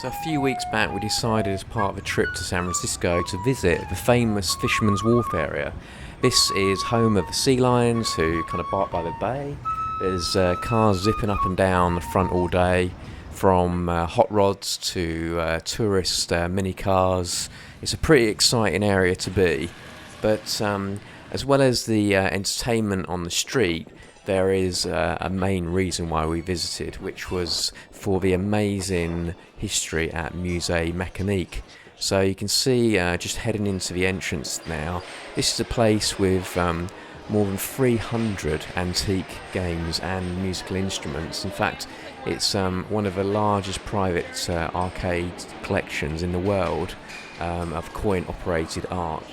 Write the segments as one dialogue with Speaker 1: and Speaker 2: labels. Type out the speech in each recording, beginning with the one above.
Speaker 1: So a few weeks back we decided as part of a trip to San Francisco to visit the famous Fisherman's Wharf area. This is home of the sea lions who kind of bark by the bay. There's cars zipping up and down the front all day, from hot rods to tourist mini cars. It's a pretty exciting area to be, but as well as the entertainment on the street, there is a main reason why we visited, which was for the amazing history at Musee Mecanique. So you can see just heading into the entrance now, this is a place with more than 300 antique games and musical instruments. In fact, it's one of the largest private arcade collections in the world of coin-operated art.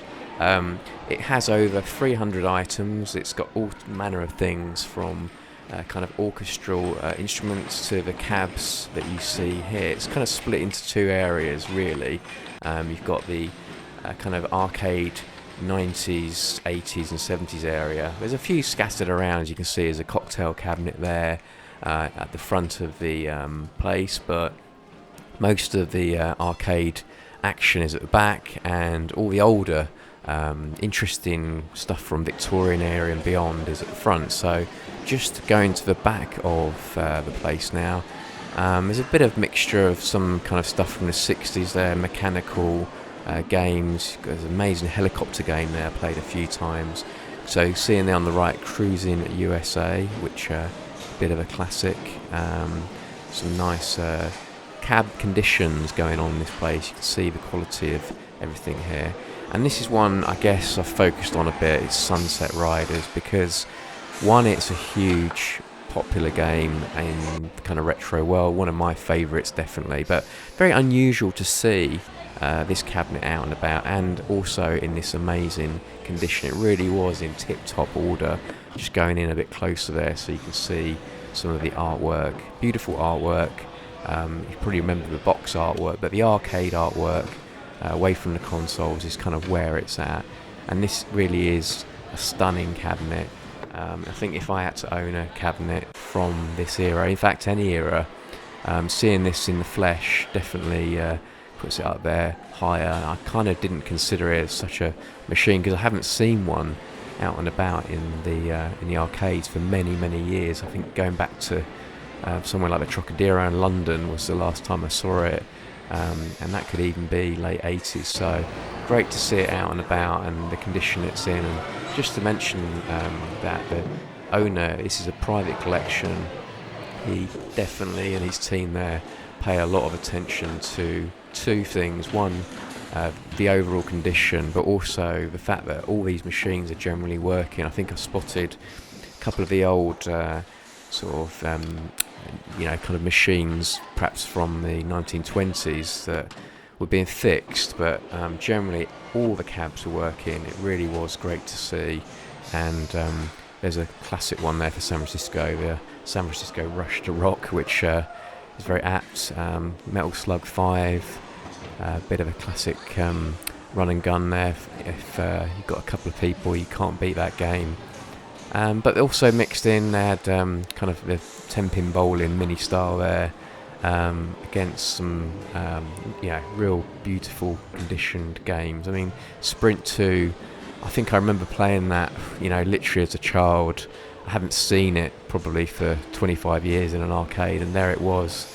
Speaker 1: It has over 300 items. It's got all manner of things from kind of orchestral instruments to the cabs that you see here. It's kind of split into two areas really. You've got the kind of arcade 90s, 80s and 70s area. There's a few scattered around. As you can see, there's a cocktail cabinet there at the front of the place, but most of the arcade action is at the back, and all the older interesting stuff from Victorian area and beyond is at the front. So just going to the back of the place now, there's a bit of mixture of some kind of stuff from the 60s there, mechanical games. There's an amazing helicopter game there, played a few times. So seeing there on the right, Cruising USA, which a bit of a classic. Some nice cab conditions going on in this place. You can see the quality of everything here. And this is one I guess I've focused on a bit. It's Sunset Riders, because one, it's a huge popular game in the kind of retro world, one of my favourites definitely, but very unusual to see this cabinet out and about, and also in this amazing condition. It really was in tip-top order. Just going in a bit closer there so you can see some of the artwork, beautiful artwork. You probably remember the box artwork, but the arcade artwork away from the consoles is kind of where it's at. And this really is a stunning cabinet. I think if I had to own a cabinet from this era, in fact any era, seeing this in the flesh definitely puts it up there higher. I kind of didn't consider it as such a machine because I haven't seen one out and about in the arcades for many years. I think going back to somewhere like the Trocadero in London was the last time I saw it, and that could even be late 80s. So great to see it out and about and the condition it's in. And just to mention that the owner, this is a private collection. He definitely and his team there pay a lot of attention to two things. One, the overall condition, but also the fact that all these machines are generally working. I think I've spotted a couple of the old kind of machines, perhaps from the 1920s, that were being fixed, but generally all the cabs were working. It really was great to see. And there's a classic one there for San Francisco, the San Francisco Rush to Rock, which is very apt. Metal Slug 5, a bit of a classic run and gun there. If you've got a couple of people, you can't beat that game. But also mixed in, they had kind of the 10-pin bowling mini style there, against some real beautiful conditioned games. I mean, Sprint 2, I think I remember playing that, literally as a child. I haven't seen it probably for 25 years in an arcade, and there it was,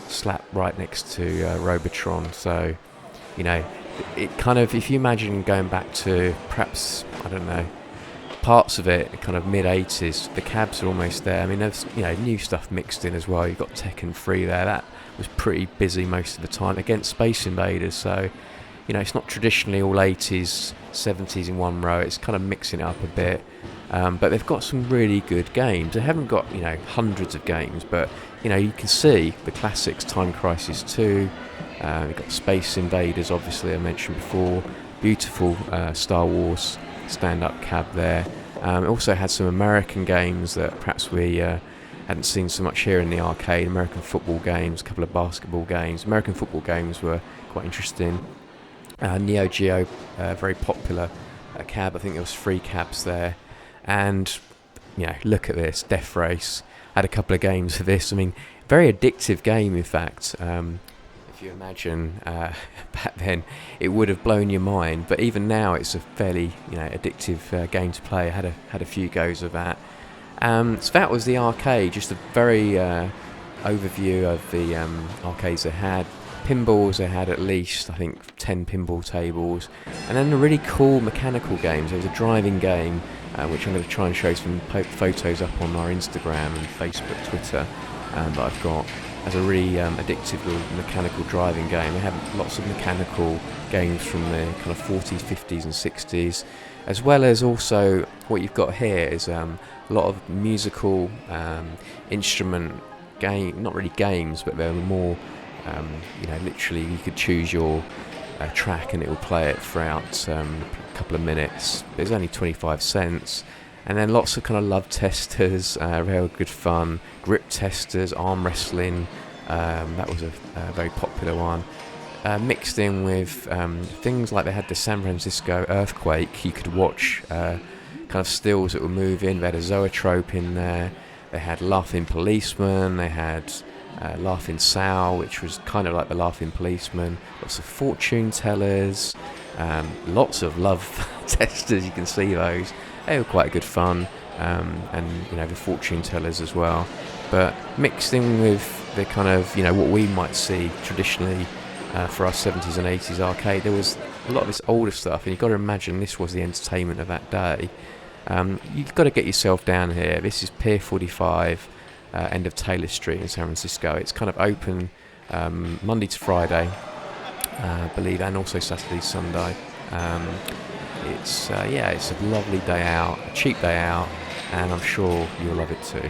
Speaker 1: slapped right next to Robotron. So, it kind of, if you imagine going back to perhaps, I don't know, parts of it, kind of mid-80s, the cabs are almost there. I mean, there's new stuff mixed in as well. You've got Tekken 3 there. That was pretty busy most of the time against Space Invaders. So, it's not traditionally all 80s, 70s in one row. It's kind of mixing it up a bit. But they've got some really good games. They haven't got, hundreds of games, but, you can see the classics, Time Crisis 2. They've got Space Invaders, obviously, I mentioned before. Beautiful Star Wars stand-up cab there. It also had some American games that perhaps we hadn't seen so much here in the arcade. American football games, a couple of basketball games. American football games were quite interesting. Neo Geo, very popular cab. I think there was 3 cabs there. And look at this, Death Race. Had a couple of games of this. I mean, very addictive game, in fact. if you imagine back then, it would have blown your mind. But even now, it's a fairly addictive game to play. I had a few goes of that. So that was the arcade. Just a very overview of the arcades they had. Pinballs, they had at least, I think, 10 pinball tables. And then the really cool mechanical games. There was a driving game, which I'm going to try and show some photos up on our Instagram and Facebook, Twitter, that I've got as a really addictive little mechanical driving game. They have lots of mechanical games from the kind of 40s, 50s and 60s, as well as also what you've got here is a lot of musical instrument game, not really games, but they're more literally you could choose your track and it will play it throughout a couple of minutes. There's only 25 cents. And then lots of kind of love testers, real good fun, grip testers, arm wrestling, that was a very popular one. Mixed in with things like they had the San Francisco earthquake. You could watch kind of stills that were moving. They had a zoetrope in there. They had Laughing Policeman. They had Laughing Sow, which was kind of like the Laughing Policeman. Lots of fortune tellers. Lots of love testers. You can see those. They were quite good fun, and the fortune tellers as well. But mixed in with the kind of what we might see traditionally for our 70s and 80s arcade, there was a lot of this older stuff, and you've got to imagine this was the entertainment of that day. You've got to get yourself down here. This is Pier 45, end of Taylor Street in San Francisco. It's kind of open Monday to Friday, I believe, and also Saturday, Sunday. It's a lovely day out, a cheap day out, and I'm sure you'll love it too.